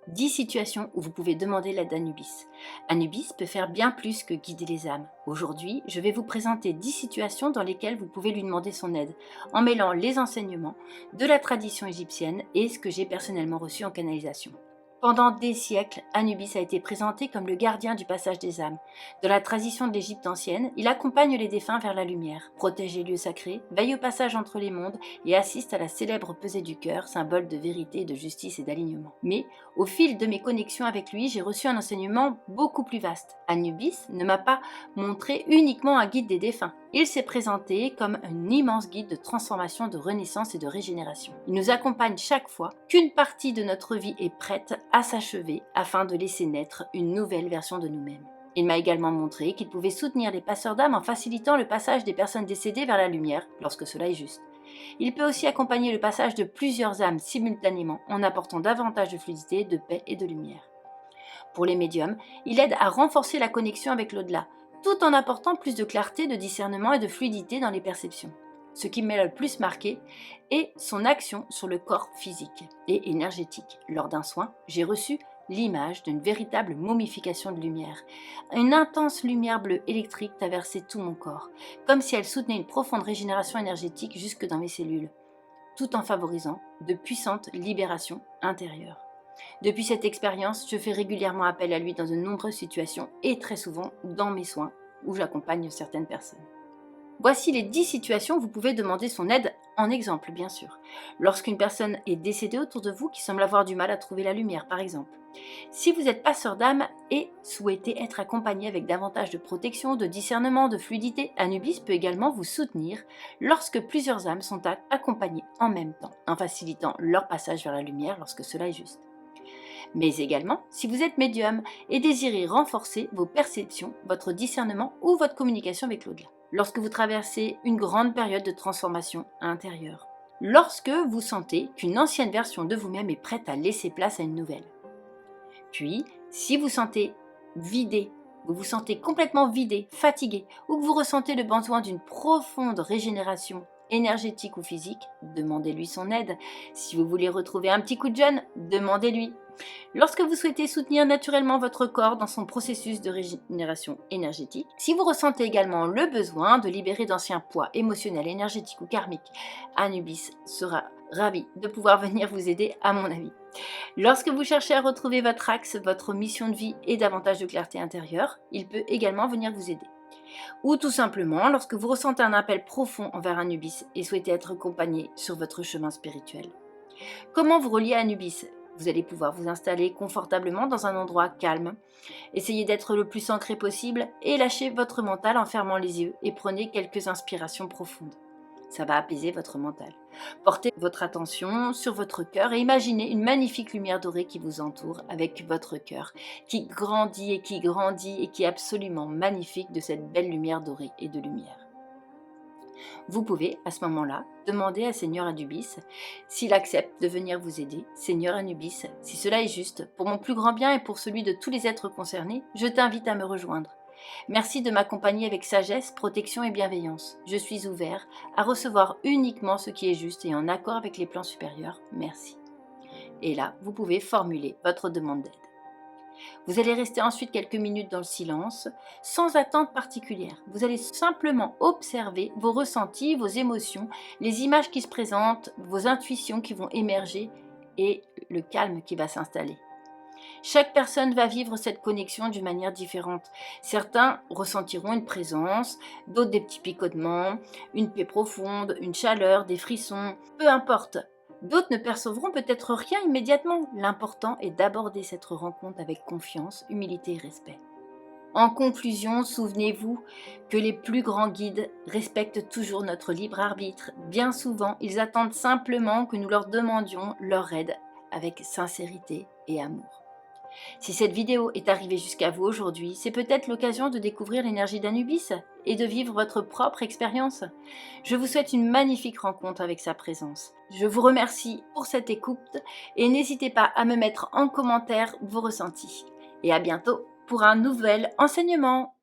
10 situations où vous pouvez demander l'aide d'Anubis. Anubis peut faire bien plus que guider les âmes. Aujourd'hui, je vais vous présenter 10 situations dans lesquelles vous pouvez lui demander son aide, en mêlant les enseignements de la tradition égyptienne et ce que j'ai personnellement reçu en canalisation. Pendant des siècles, Anubis a été présenté comme le gardien du passage des âmes. Dans la tradition de l'Égypte ancienne, il accompagne les défunts vers la lumière, protège les lieux sacrés, veille au passage entre les mondes et assiste à la célèbre pesée du cœur, symbole de vérité, de justice et d'alignement. Mais, au fil de mes connexions avec lui, j'ai reçu un enseignement beaucoup plus vaste. Anubis ne m'a pas montré uniquement un guide des défunts. Il s'est présenté comme un immense guide de transformation, de renaissance et de régénération. Il nous accompagne chaque fois qu'une partie de notre vie est prête à s'achever afin de laisser naître une nouvelle version de nous-mêmes. Il m'a également montré qu'il pouvait soutenir les passeurs d'âme en facilitant le passage des personnes décédées vers la lumière lorsque cela est juste. Il peut aussi accompagner le passage de plusieurs âmes simultanément en apportant davantage de fluidité, de paix et de lumière. Pour les médiums, il aide à renforcer la connexion avec l'au-delà, tout en apportant plus de clarté, de discernement et de fluidité dans les perceptions. Ce qui m'a le plus marqué est son action sur le corps physique et énergétique. Lors d'un soin, j'ai reçu l'image d'une véritable momification de lumière. Une intense lumière bleue électrique traversait tout mon corps, comme si elle soutenait une profonde régénération énergétique jusque dans mes cellules, tout en favorisant de puissantes libérations intérieures. Depuis cette expérience, je fais régulièrement appel à lui dans de nombreuses situations et très souvent dans mes soins où j'accompagne certaines personnes. Voici les 10 situations où vous pouvez demander son aide en exemple, bien sûr. Lorsqu'une personne est décédée autour de vous qui semble avoir du mal à trouver la lumière, par exemple. Si vous êtes passeur d'âme et souhaitez être accompagné avec davantage de protection, de discernement, de fluidité, Anubis peut également vous soutenir lorsque plusieurs âmes sont accompagnées en même temps, en facilitant leur passage vers la lumière lorsque cela est juste. Mais également, si vous êtes médium et désirez renforcer vos perceptions, votre discernement ou votre communication avec l'au-delà. Lorsque vous traversez une grande période de transformation intérieure. Lorsque vous sentez qu'une ancienne version de vous-même est prête à laisser place à une nouvelle. Puis, si vous sentez vidé, vous vous sentez complètement vidé, fatigué, ou que vous ressentez le besoin d'une profonde régénération énergétique ou physique, demandez-lui son aide. Si vous voulez retrouver un petit coup de jeune, demandez-lui. Lorsque vous souhaitez soutenir naturellement votre corps dans son processus de régénération énergétique, si vous ressentez également le besoin de libérer d'anciens poids émotionnels, énergétiques ou karmiques, Anubis sera ravi de pouvoir venir vous aider à mon avis. Lorsque vous cherchez à retrouver votre axe, votre mission de vie et davantage de clarté intérieure, il peut également venir vous aider. Ou tout simplement, lorsque vous ressentez un appel profond envers Anubis et souhaitez être accompagné sur votre chemin spirituel. Comment vous relier à Anubis ? Vous allez pouvoir vous installer confortablement dans un endroit calme. Essayez d'être le plus ancré possible et lâchez votre mental en fermant les yeux et prenez quelques inspirations profondes. Ça va apaiser votre mental. Portez votre attention sur votre cœur et imaginez une magnifique lumière dorée qui vous entoure avec votre cœur, qui grandit et qui est absolument magnifique de cette belle lumière dorée et de lumière. Vous pouvez, à ce moment-là, demander à Seigneur Anubis s'il accepte de venir vous aider. Seigneur Anubis, si cela est juste, pour mon plus grand bien et pour celui de tous les êtres concernés, je t'invite à me rejoindre. Merci de m'accompagner avec sagesse, protection et bienveillance. Je suis ouvert à recevoir uniquement ce qui est juste et en accord avec les plans supérieurs. Merci. Et là, vous pouvez formuler votre demande d'aide. Vous allez rester ensuite quelques minutes dans le silence, sans attente particulière. Vous allez simplement observer vos ressentis, vos émotions, les images qui se présentent, vos intuitions qui vont émerger et le calme qui va s'installer. Chaque personne va vivre cette connexion d'une manière différente. Certains ressentiront une présence, d'autres des petits picotements, une paix profonde, une chaleur, des frissons, peu importe. D'autres ne percevront peut-être rien immédiatement. L'important est d'aborder cette rencontre avec confiance, humilité et respect. En conclusion, souvenez-vous que les plus grands guides respectent toujours notre libre arbitre. Bien souvent, ils attendent simplement que nous leur demandions leur aide avec sincérité et amour. Si cette vidéo est arrivée jusqu'à vous aujourd'hui, c'est peut-être l'occasion de découvrir l'énergie d'Anubis et de vivre votre propre expérience. Je vous souhaite une magnifique rencontre avec sa présence. Je vous remercie pour cette écoute et n'hésitez pas à me mettre en commentaire vos ressentis. Et à bientôt pour un nouvel enseignement.